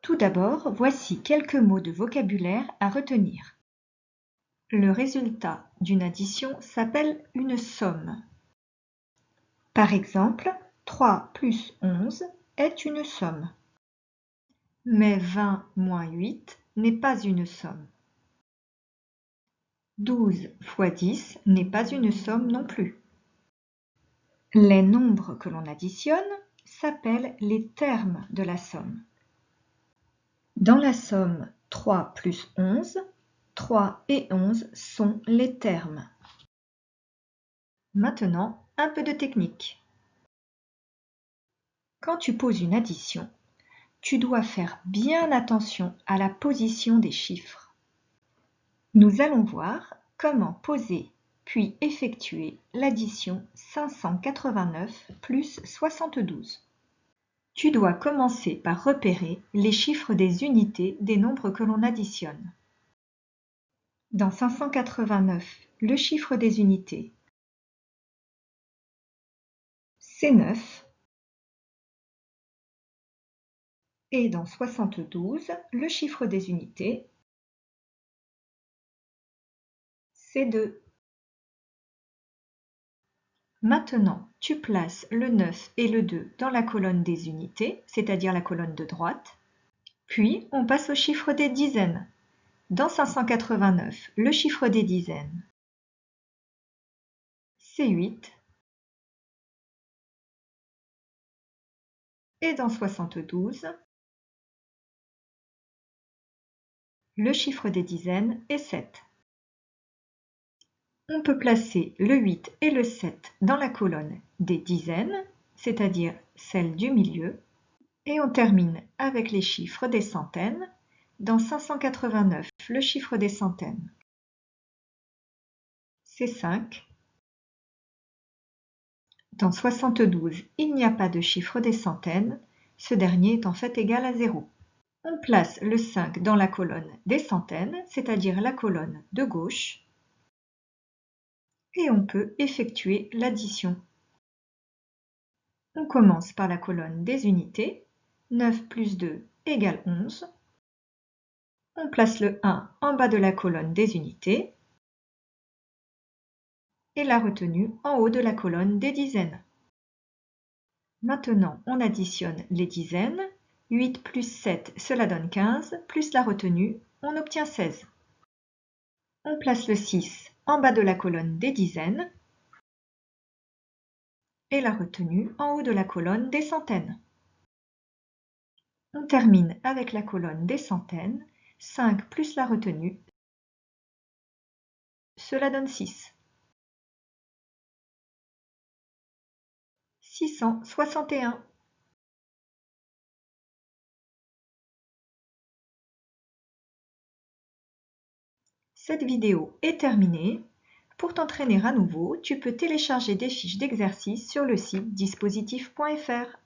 Tout d'abord, voici quelques mots de vocabulaire à retenir. Le résultat d'une addition s'appelle une somme. Par exemple, 3 plus 11 est une somme. Mais 20 moins 8 n'est pas une somme. 12 fois 10 n'est pas une somme non plus. Les nombres que l'on additionne s'appellent les termes de la somme. Dans la somme 3 plus 11, 3 et 11 sont les termes. Maintenant, un peu de technique. Quand tu poses une addition, tu dois faire bien attention à la position des chiffres. Nous allons voir comment poser puis effectuer l'addition 589 plus 72. Tu dois commencer par repérer les chiffres des unités des nombres que l'on additionne. Dans 589, le chiffre des unités, c'est 9. Et dans 72, le chiffre des unités, c'est 2. Maintenant, tu places le 9 et le 2 dans la colonne des unités, c'est-à-dire la colonne de droite. Puis, on passe au chiffre des dizaines. Dans 589, le chiffre des dizaines, c'est 8. Et dans 72, le chiffre des dizaines est 7. On peut placer le 8 et le 7 dans la colonne des dizaines, c'est-à-dire celle du milieu, et on termine avec les chiffres des centaines. Dans 589, le chiffre des centaines, c'est 5. Dans 72, il n'y a pas de chiffre des centaines, ce dernier est en fait égal à 0. On place le 5 dans la colonne des centaines, c'est-à-dire la colonne de gauche, et on peut effectuer l'addition. On commence par la colonne des unités, 9 plus 2 égale 11. On place le 1 en bas de la colonne des unités et la retenue en haut de la colonne des dizaines. Maintenant, on additionne les dizaines. 8 plus 7, cela donne 15, plus la retenue, on obtient 16. On place le 6 en bas de la colonne des dizaines et la retenue en haut de la colonne des centaines. On termine avec la colonne des centaines, 5 plus la retenue, cela donne 6. 661. Cette vidéo est terminée. Pour t'entraîner à nouveau, tu peux télécharger des fiches d'exercices sur le site dispositif.fr.